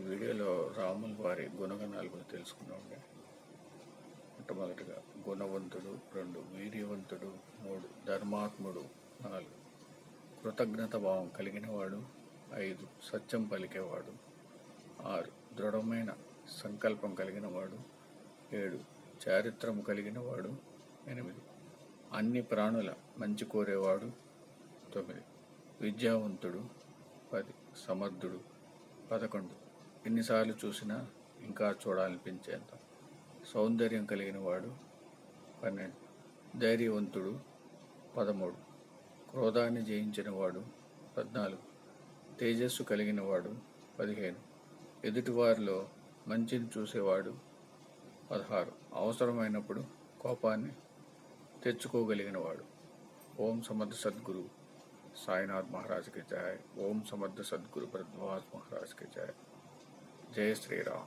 వీడియోలో రాముల వారి గుణగణాల గురించి తెలుసుకున్నామండి. మొట్టమొదటిగా గుణవంతుడు, 2 వీర్యవంతుడు, 3 ధర్మాత్ముడు, 4 కృతజ్ఞత భావం కలిగినవాడు, 5 సత్యం పలికేవాడు, 6 దృఢమైన సంకల్పం కలిగినవాడు, 7 చారిత్రము కలిగినవాడు, 8 అన్ని ప్రాణుల మంచి కోరేవాడు, 9 విద్యావంతుడు, 10 సమర్థుడు, 11 ఎన్నిసార్లు చూసినా ఇంకా చూడాలనిపించేంత సౌందర్యం కలిగిన వాడు, 12 ధైర్యవంతుడు, 13 క్రోధాన్ని జయించిన వాడు, 14 తేజస్సు కలిగిన వాడు, 15 ఎదుటివారిలో మంచిని చూసేవాడు, 16 అవసరమైనప్పుడు కోపాన్ని తెచ్చుకోగలిగిన వాడు. ఓం సమర్థ సద్గురు साईनाथ महाराज की जय। ओम समर्थ सद्गुरु भरद्वाज महाराज की जय। जय श्री राम।